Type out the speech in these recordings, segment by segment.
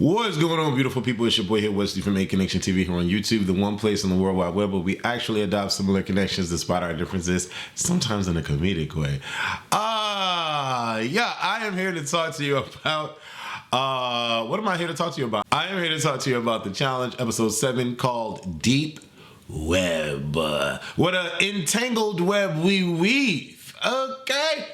What is going on, beautiful people? It's your boy here, Wesley from A Connection TV here on YouTube, the one place on the World Wide Web where we actually adopt similar connections despite our differences, sometimes in a comedic way. Yeah, I am here to talk to you about, what am I here to talk to you about? I am here to talk to you about the challenge, episode 7, called Deep Web. What an entangled web we weave, okay?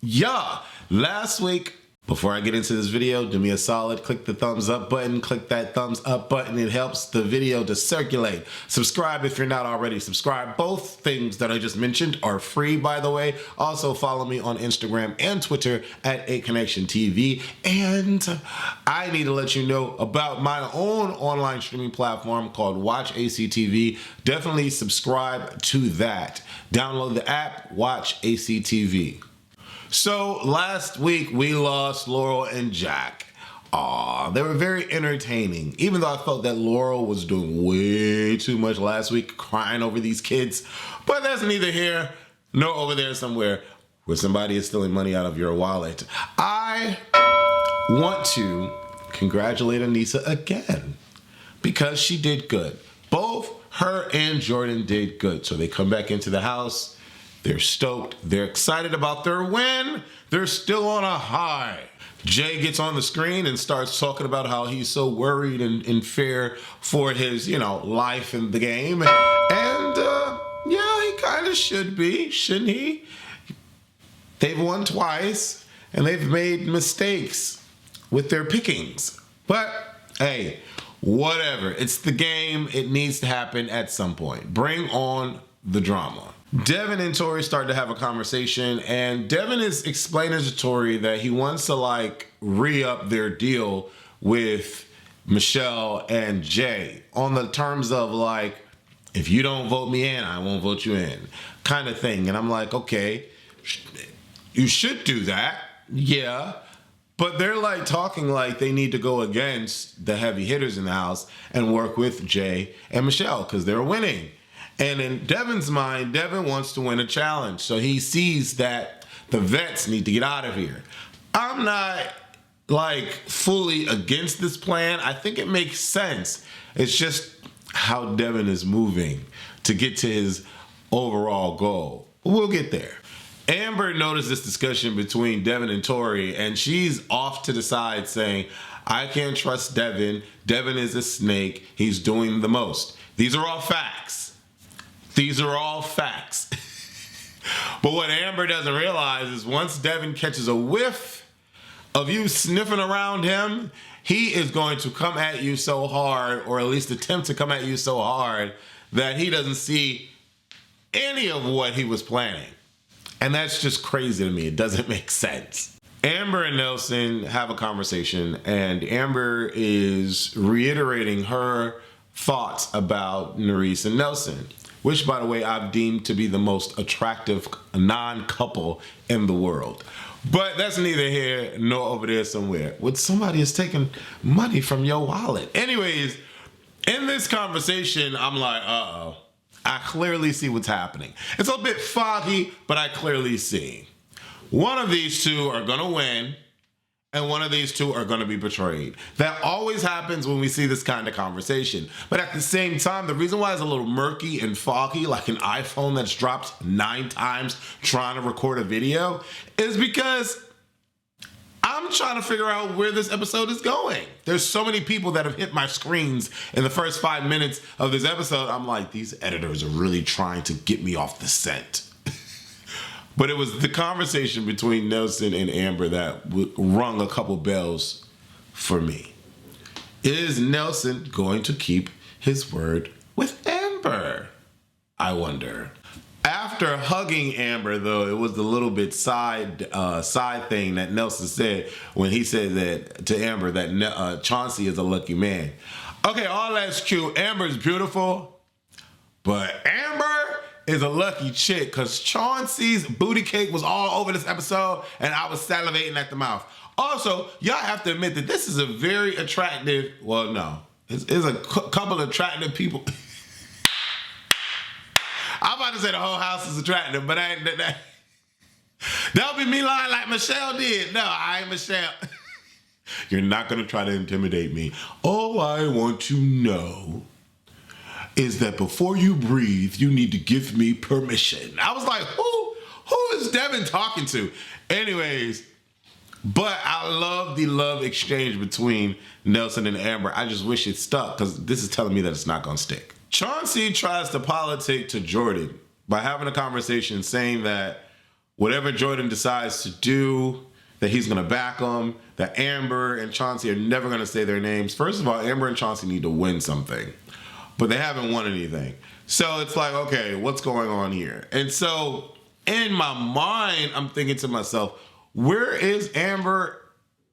Yeah, last week, before I get into this video, do me a solid, click the thumbs up button, click that thumbs up button. It helps the video to circulate. Subscribe if you're not already subscribed. Both things that I just mentioned are free, by the way. Also follow me on Instagram and Twitter at A Connection TV. And I need to let you know about my own online streaming platform called Watch ACTV. Definitely subscribe to that. Download the app, Watch ACTV. So last week we lost Laurel and Jack. They were very entertaining. Even though I felt that Laurel was doing way too much last week, crying over these kids. But that's neither here nor over there somewhere where somebody is stealing money out of your wallet. I want to congratulate Anissa again because she did good. Both her and Jordan did good. So they come back into the house. They're stoked. They're excited about their win. They're still on a high. Jay gets on the screen and starts talking about how he's so worried and fear for his, life in the game. And, yeah, he kind of should be, shouldn't he? They've won twice, and they've made mistakes with their pickings. But, hey, whatever. It's the game. It needs to happen at some point. Bring on the drama. Devin and Tori start to have a conversation, and Devin is explaining to Tori that he wants to re-up their deal with Michelle and Jay on the terms of if you don't vote me in, I won't vote you in kind of thing. And I'm like, okay, you should do that. Yeah. But they're talking like they need to go against the heavy hitters in the house and work with Jay and Michelle because they're winning. And in Devin's mind, Devin wants to win a challenge. So he sees that the vets need to get out of here. I'm not fully against this plan. I think it makes sense. It's just how Devin is moving to get to his overall goal. We'll get there. Amber noticed this discussion between Devin and Tori, and she's off to the side saying, I can't trust Devin. Devin is a snake. He's doing the most. These are all facts. These are all facts. But what Amber doesn't realize is once Devin catches a whiff of you sniffing around him, he is going to come at you so hard, or at least attempt to come at you so hard, that he doesn't see any of what he was planning. And that's just crazy to me. It doesn't make sense. Amber and Nelson have a conversation, and Amber is reiterating her thoughts about Nerese and Nelson, which, by the way, I've deemed to be the most attractive non-couple in the world. But that's neither here nor over there somewhere. When somebody is taking money from your wallet. Anyways, in this conversation, I'm like, uh-oh. I clearly see what's happening. It's a bit foggy, but I clearly see. One of these two are going to win, and one of these two are going to be betrayed. That always happens when we see this kind of conversation. But at the same time, the reason why it's a little murky and foggy, like an iPhone that's dropped 9 times trying to record a video, is because I'm trying to figure out where this episode is going. There's so many people that have hit my screens in the first 5 minutes of this episode. I'm like, these editors are really trying to get me off the scent. But it was the conversation between Nelson and Amber that rung a couple bells for me. Is Nelson going to keep his word with Amber? I wonder. After hugging Amber, though, it was the little bit side thing that Nelson said when he said that to Amber that Chauncey is a lucky man. Okay, all that's true. Amber's beautiful, but Amber is a lucky chick because Chauncey's booty cake was all over this episode and I was salivating at the mouth. Also, y'all have to admit that this is a very attractive, well, no, it's a couple of attractive people. I'm about to say the whole house is attractive, but that'll be me lying like Michelle did. No, I ain't Michelle. You're not going to try to intimidate me. All I want to know is that before you breathe, you need to give me permission. I was like, who is Devin talking to? Anyways, but I love the love exchange between Nelson and Amber. I just wish it stuck because this is telling me that it's not going to stick. Chauncey tries to politic to Jordan by having a conversation saying that whatever Jordan decides to do, that he's going to back him, that Amber and Chauncey are never going to say their names. First of all, Amber and Chauncey need to win something, but they haven't won anything. So it's like, okay, what's going on here? And so in my mind, I'm thinking to myself, where is Amber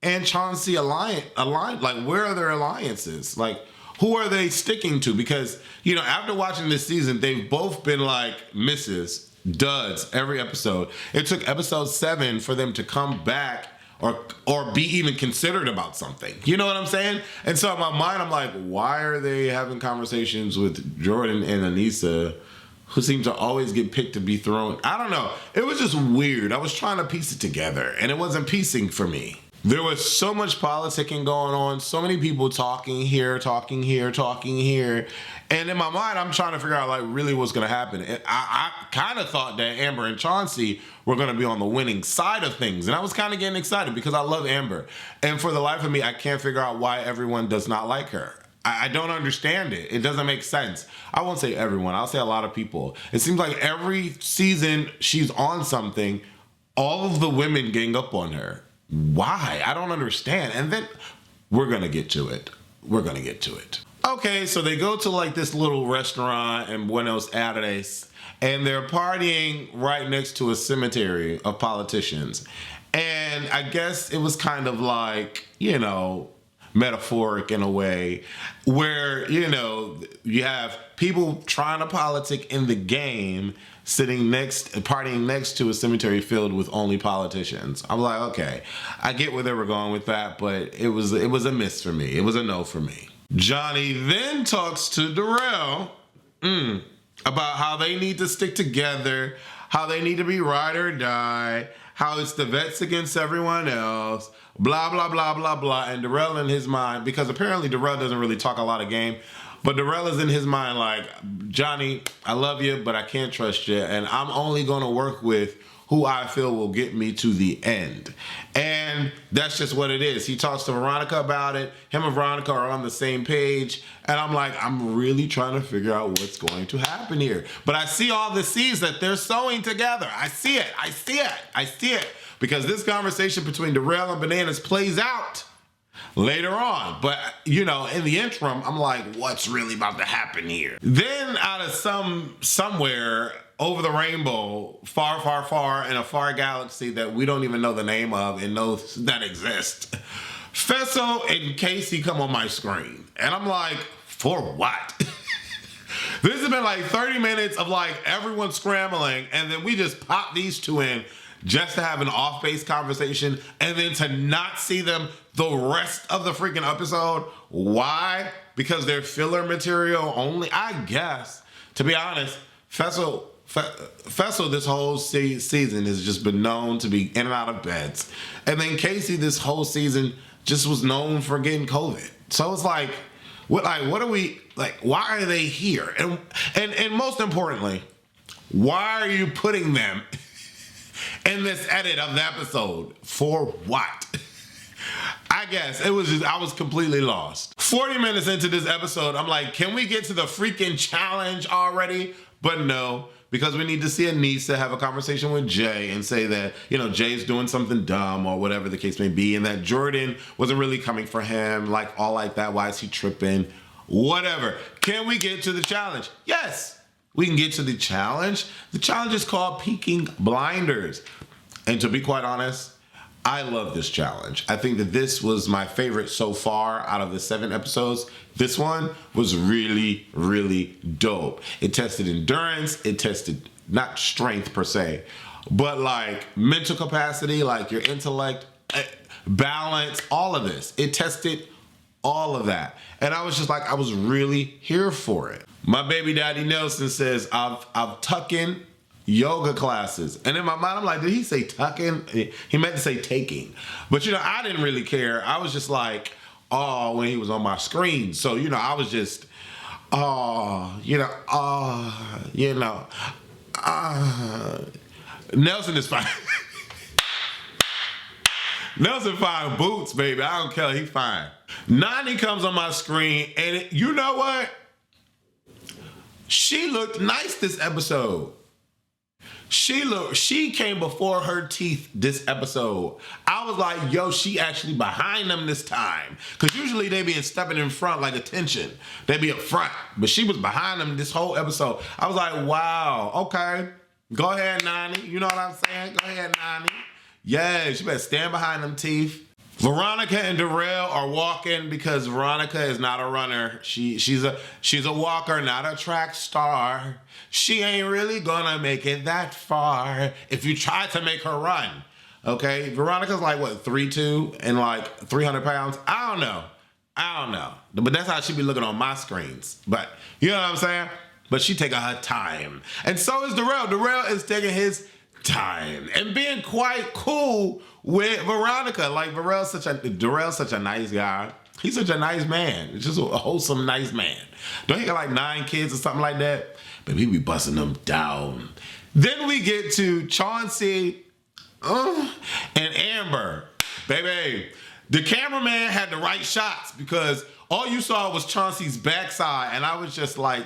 and Chauncey aligned? Like, where are their alliances? Like, who are they sticking to? Because, you know, after watching this season, they've both been like misses, duds every episode. It took episode 7 for them to come back or be even considered about something. You know what I'm saying? And so in my mind, I'm like, why are they having conversations with Jordan and Anissa, who seem to always get picked to be thrown? I don't know. It was just weird. I was trying to piece it together, and it wasn't piecing for me. There was so much politicking going on, so many people talking here. And in my mind, I'm trying to figure out like really what's going to happen. And I kind of thought that Amber and Chauncey were going to be on the winning side of things. And I was kind of getting excited because I love Amber. And for the life of me, I can't figure out why everyone does not like her. I don't understand it. It doesn't make sense. I won't say everyone. I'll say a lot of people. It seems like every season she's on something, all of the women gang up on her. Why? I don't understand. And then we're going to get to it. Okay, so they go to like this little restaurant in Buenos Aires, and they're partying right next to a cemetery of politicians. And I guess it was kind of like, you know, metaphoric in a way where, you know, you have people trying to politic in the game partying next to a cemetery filled with only politicians. I'm like, okay, I get where they were going with that, but it was a miss for me. It was a no for me. Johnny then talks to Darrell about how they need to stick together, how they need to be ride or die, how it's the vets against everyone else, blah, blah, blah, blah, blah. And Darrell in his mind, because apparently Darrell doesn't really talk a lot of game, but Darrell is in his mind like, Johnny, I love you, but I can't trust you. And I'm only going to work with who I feel will get me to the end. And that's just what it is. He talks to Veronica about it. Him and Veronica are on the same page. And I'm like, I'm really trying to figure out what's going to happen here. But I see all the seeds that they're sewing together. I see it. Because this conversation between Darrell and Bananas plays out later on. But, you know, in the interim, I'm like, what's really about to happen here? Then out of somewhere over the rainbow, far, far, far in a far galaxy that we don't even know the name of and know that exists, Fesso and Casey come on my screen. And I'm like, for what? This has been like 30 minutes of like everyone scrambling, and then we just pop these two in just to have an off-base conversation, and then to not see them the rest of the freaking episode. Why? Because they're filler material only? I guess. To be honest, Fesso this whole season has just been known to be in and out of beds. And then Casey this whole season just was known for getting COVID. So it's like, what are we, like, why are they here? And most importantly, why are you putting them in this edit of the episode? For what? I guess it was just, I was completely lost. 40 minutes into this episode, I'm like, can we get to the freaking challenge already? But no, because we need to see Anissa have a conversation with Jay and say that, you know, Jay's doing something dumb or whatever the case may be, and that Jordan wasn't really coming for him, like all like that. Why is he tripping? Whatever. Can we get to the challenge? Yes, we can get to the challenge. The challenge is called Peaking Blinders. And to be quite honest, I love this challenge. I think that this was my favorite so far out of the 7 episodes. This one was really, really dope. It tested endurance. It tested not strength per se, but like mental capacity, like your intellect, balance, all of this. It tested all of that. And I was just like, I was really here for it. My baby daddy Nelson says, I've tucking yoga classes. And in my mind, I'm like, did he say tucking? He meant to say taking. But, I didn't really care. I was just like, oh, when he was on my screen. So, I was just, Nelson is fine. Nelson fine boots, baby. I don't care. He fine. Nani comes on my screen, and you know what? She looked nice this episode. She came before her teeth this episode. I was like, yo, she actually behind them this time. Because usually they be stepping in front like attention. They be up front. But she was behind them this whole episode. I was like, wow, okay. Go ahead, Nani. You know what I'm saying? Go ahead, Nani. Yeah, you better stand behind them teeth. Veronica and Darrell are walking because Veronica is not a runner. She's a walker, not a track star. She ain't really gonna make it that far if you try to make her run. Okay, Veronica's like what, 3'2" and like 300 pounds. I don't know, but that's how she be looking on my screens. But you know what I'm saying? But she taking her time, and so is Darrell. Darrell is taking his time and being quite cool with Veronica. Like Darrell's such a nice guy. He's such a nice man. It's just a wholesome, nice man. Don't he got like 9 kids or something like that? But he be busting them down. Then we get to Chauncey and Amber. Baby, the cameraman had the right shots because all you saw was Chauncey's backside, and I was just like,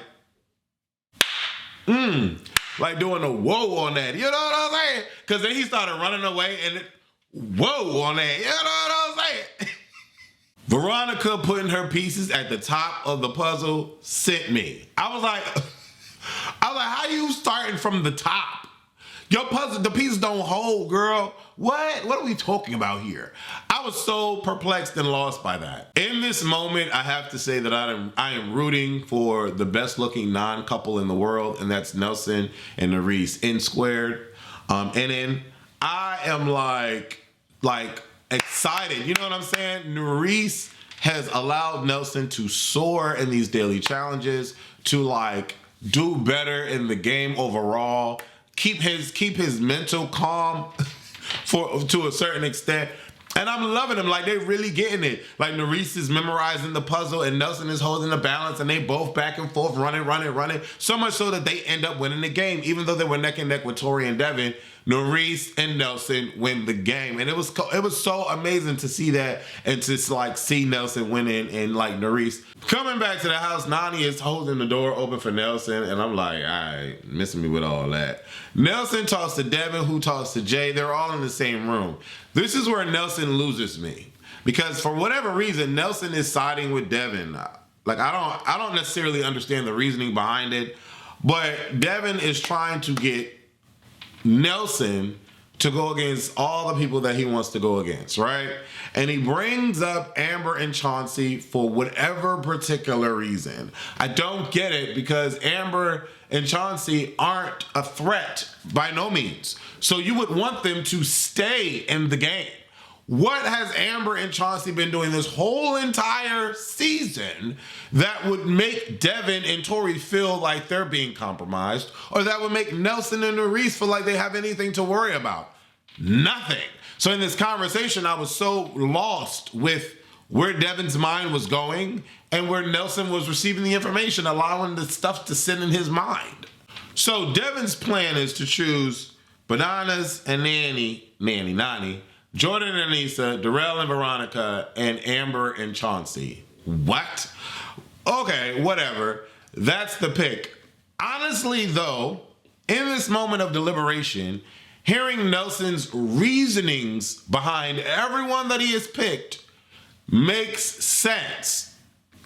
like doing a whoa on that. You know what I'm saying? Because then he started running away and whoa on that. You know what I'm saying? Veronica putting her pieces at the top of the puzzle sent me. I was like, how you starting from the top? Your puzzle, the pieces don't hold, girl. What are we talking about here? I was so perplexed and lost by that. In this moment, I have to say that I am rooting for the best looking non-couple in the world, and that's Nelson and Nerese in squared. And then I am like excited. You know what I'm saying? Nerese has allowed Nelson to soar in these daily challenges, to like do better in the game overall, keep his mental calm to a certain extent. And I'm loving them. Like, they really getting it. Like, Nerese is memorizing the puzzle and Nelson is holding the balance, and they both back and forth running. So much so that they end up winning the game. Even though they were neck and neck with Tori and Devin, Nerese and Nelson win the game. And it was so amazing to see that, and to like see Nelson winning, and like Nerese coming back to the house. Nani is holding the door open for Nelson, and I'm like, all right, missing me with all that. Nelson talks to Devin, who talks to Jay. They're all in the same room. This is where Nelson loses me, because for whatever reason, Nelson is siding with Devin. Like, I don't necessarily understand the reasoning behind it, but Devin is trying to get Nelson to go against all the people that he wants to go against, right? And he brings up Amber and Chauncey for whatever particular reason. I don't get it, because Amber and Chauncey aren't a threat by no means. So you would want them to stay in the game. What has Amber and Chauncey been doing this whole entire season that would make Devin and Tori feel like they're being compromised, or that would make Nelson and Nerese feel like they have anything to worry about? Nothing. So in this conversation, I was so lost with where Devin's mind was going and where Nelson was receiving the information, allowing the stuff to sit in his mind. So Devin's plan is to choose Bananas and Nani, Jordan and Anissa, Darrell and Veronica, and Amber and Chauncey. What? Okay, whatever. That's the pick. Honestly, though, in this moment of deliberation, hearing Nelson's reasonings behind everyone that he has picked makes sense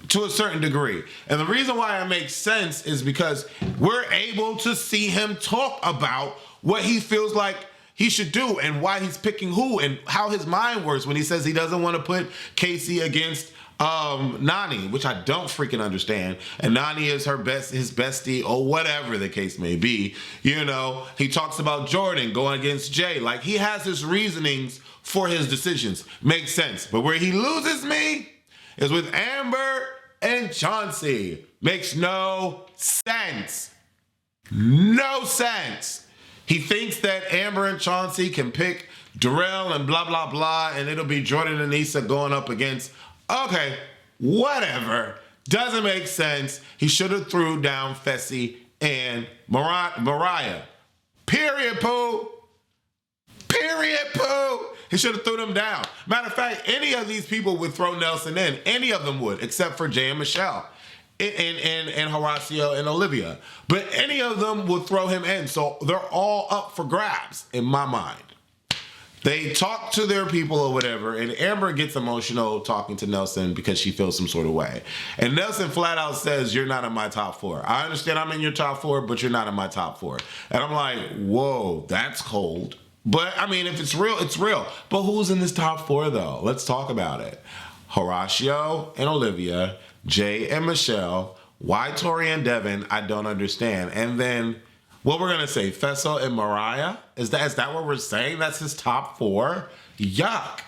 to a certain degree. And the reason why it makes sense is because we're able to see him talk about what he feels like he should do, and why he's picking who, and how his mind works when he says he doesn't want to put Casey against Nani, which I don't freaking understand. And Nani is his bestie, or whatever the case may be. You know, he talks about Jordan going against Jay. Like, he has his reasonings for his decisions. Makes sense. But where he loses me is with Amber and Chauncey. Makes no sense. No sense. He thinks that Amber and Chauncey can pick Darrell and blah, blah, blah, and it'll be Jordan and Issa going up against, okay, whatever. Doesn't make sense. He should have threw down Fessy and Mariah. Period, Pooh. Period, Pooh. He should have threw them down. Matter of fact, any of these people would throw Nelson in. Any of them would, except for Jay and Michelle. And Horacio and Olivia. But any of them would throw him in. So they're all up for grabs, in my mind. They talk to their people or whatever, and Amber gets emotional talking to Nelson because she feels some sort of way. And Nelson flat out says, you're not in my top 4. I understand I'm in your top 4, but you're not in my top 4. And I'm like, whoa, that's cold. But, I mean, if it's real, it's real. But who's in this top 4, though? Let's talk about it. Horacio and Olivia, Jay and Michelle, why Tori and Devin, I don't understand. And then, what we're going to say, Fessy and Mariah? Is that what we're saying? That's his top 4? Yuck.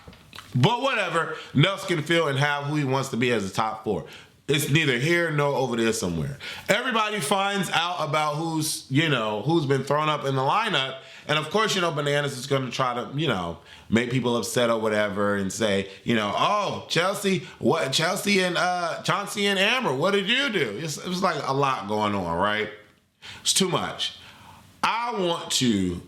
But whatever. Nelson can feel and have who he wants to be as a top 4. It's neither here nor over there somewhere. Everybody finds out about who's been thrown up in the lineup. And of course, Bananas is going to try to, make people upset or whatever and say, oh, Chauncey and Chauncey and Amber, what did you do? It was like a lot going on, right? It's too much. I want to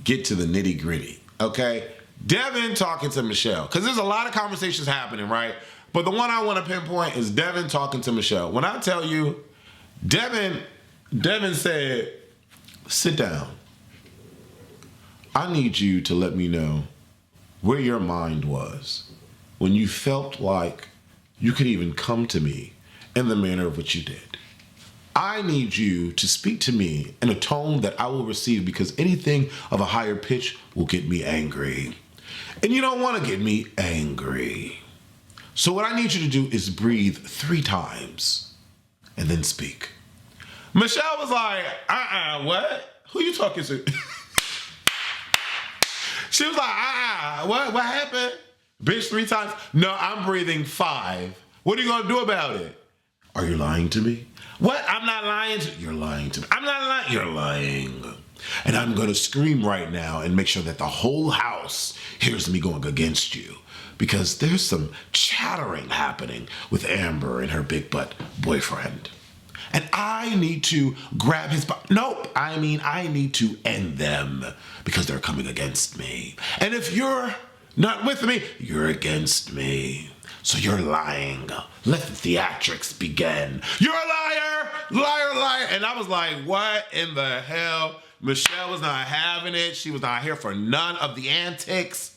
get to the nitty gritty, okay? Devin talking to Michelle, because there's a lot of conversations happening, right? But the one I want to pinpoint is Devin talking to Michelle. When I tell you, Devin said, sit down. I need you to let me know where your mind was when you felt like you could even come to me in the manner of what you did. I need you to speak to me in a tone that I will receive, because anything of a higher pitch will get me angry. And you don't want to get me angry. So what I need you to do is breathe 3 times and then speak. Michelle was like, what? Who you talking to? She was like, what happened? Bitch, 3 times? No, I'm breathing 5. What are you going to do about it? Are you lying to me? What? I'm not lying to you. You're lying to me. I'm not lying. You're lying. And I'm going to scream right now and make sure that the whole house hears me going against you. Because there's some chattering happening with Amber and her big butt boyfriend. And I need to grab his butt. Nope. I need to end them because they're coming against me. And if you're not with me, you're against me. So you're lying. Let the theatrics begin. You're a liar! Liar, liar. And I was like, what in the hell? Michelle was not having it. She was not here for none of the antics.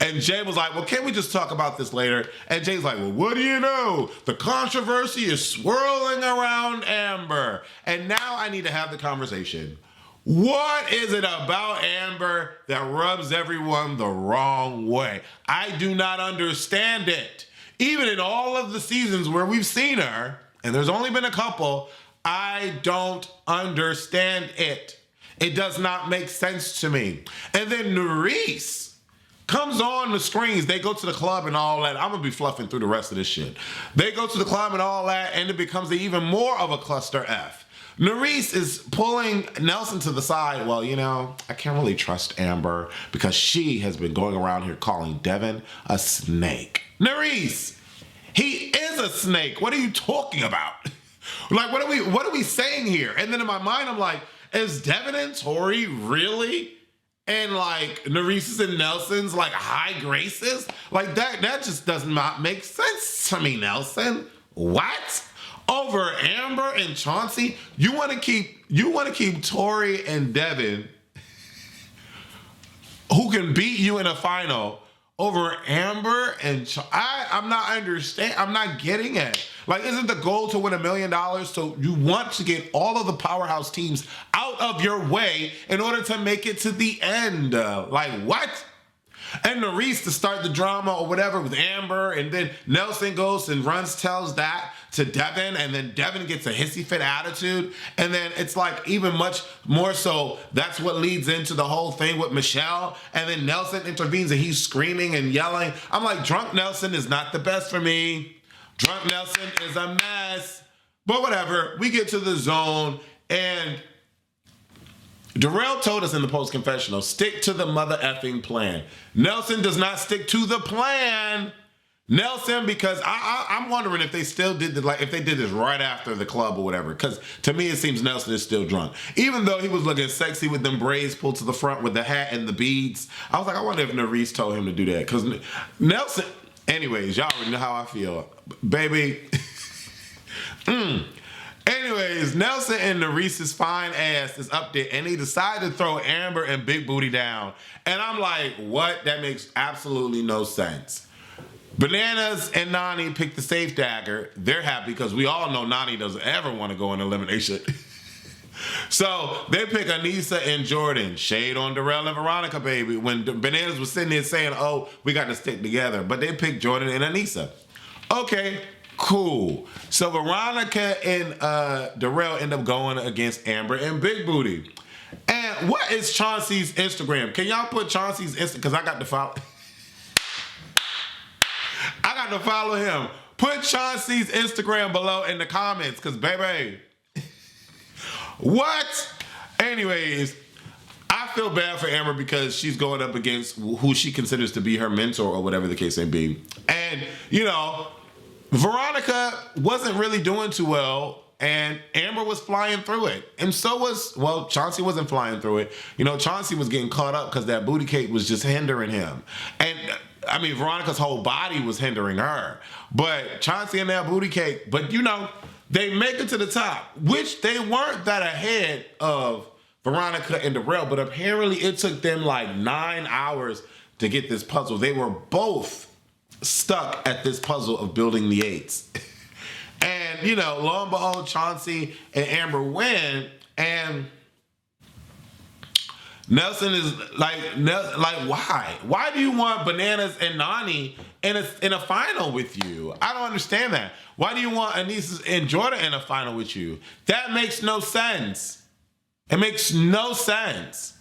And Jay was like, well, can't we just talk about this later? And Jay's like, well, what do you know? The controversy is swirling around Amber. And now I need to have the conversation. What is it about Amber that rubs everyone the wrong way? I do not understand it. Even in all of the seasons where we've seen her, and there's only been a couple, I don't understand it. It does not make sense to me. And then Nerese comes on the screens. They go to the club and all that. I'm going to be fluffing through the rest of this shit. They go to the club and all that, and it becomes even more of a cluster F. Nerese is pulling Nelson to the side. Well, I can't really trust Amber because she has been going around here calling Devin a snake. Nerese, he is a snake. What are you talking about? Like, what are we saying here? And then in my mind, I'm like, is Devin and Tori really? And like Nerese's and Nelson's like high graces? Like that just does not make sense to me, Nelson. What? Over Amber and Chauncey? You want to keep Tori and Devin, who can beat you in a final, over Amber and I'm not getting it. Like, isn't the goal to win $1 million? So you want to get all of the powerhouse teams out of your way in order to make it to the end. Like, what? And Nerese to start the drama or whatever with Amber, and then Nelson goes and tells that to Devin, and then Devin gets a hissy fit attitude, and then it's like even much more so that's what leads into the whole thing with Michelle, and then Nelson intervenes and he's screaming and yelling. I'm like, drunk Nelson is not the best for me. Drunk Nelson is a mess. But whatever, we get to the zone, and Darrell told us in the post-confessional, stick to the mother effing plan. Nelson does not stick to the plan. Nelson, because I'm wondering if they still did if they did this right after the club or whatever. Because to me, it seems Nelson is still drunk. Even though he was looking sexy with them braids pulled to the front with the hat and the beads. I was like, I wonder if Nerese told him to do that. Because Nelson, anyways, y'all already know how I feel. Baby. Anyways, Nelson and Nerese's fine ass is up there, and he decided to throw Amber and Big Booty down. And I'm like, what? That makes absolutely no sense. Bananas and Nani picked the safe dagger. They're happy because we all know Nani doesn't ever want to go in elimination. So they pick Anissa and Jordan. Shade on Darrell and Veronica, baby. When Bananas was sitting there saying, oh, we got to stick together. But they picked Jordan and Anissa. Okay, cool. So Veronica and Darrell end up going against Amber and Big Booty. And what is Chauncey's Instagram? Can y'all put Chauncey's Instagram? Because I got to follow. I got to follow him. Put Chauncey's Instagram below in the comments, because baby, what? Anyways, I feel bad for Amber because she's going up against who she considers to be her mentor or whatever the case may be. And, you know, Veronica wasn't really doing too well, and Amber was flying through it. And so was, well, Chauncey wasn't flying through it. You know, Chauncey was getting caught up because that booty cake was just hindering him. And I mean, Veronica's whole body was hindering her. But Chauncey and that booty cake, but you know, they make it to the top, which they weren't that ahead of Veronica and Darrell, but apparently it took them like 9 hours to get this puzzle. They were both stuck at this puzzle of building the eights. And, you know, lo and behold, Chauncey and Amber win, and Nelson is like, why? Why do you want Bananas and Nani in a final with you? I don't understand that. Why do you want Anissa and Jordan in a final with you? That makes no sense. It makes no sense.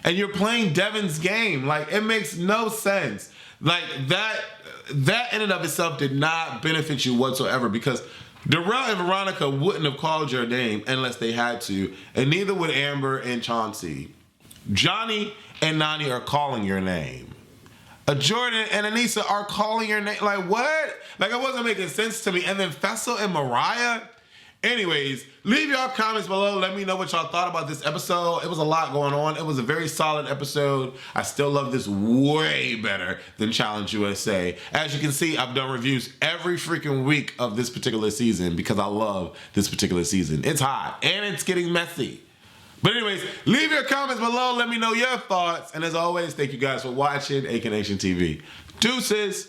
And you're playing Devin's game. Like, it makes no sense. Like, that in and of itself did not benefit you whatsoever, because Darrell and Veronica wouldn't have called your name unless they had to, and neither would Amber and Chauncey. Johnny and Nani are calling your name. Jordan and Anissa are calling your name. Like, what? Like, it wasn't making sense to me. And then Fessel and Mariah. Anyways, leave your comments below. Let me know what y'all thought about this episode. It was a lot going on. It was a very solid episode. I still love this way better than Challenge USA. As you can see, I've done reviews every freaking week of this particular season because I love this particular season. It's hot and it's getting messy. But anyways, leave your comments below. Let me know your thoughts. And as always, thank you guys for watching AK Nation TV. Deuces.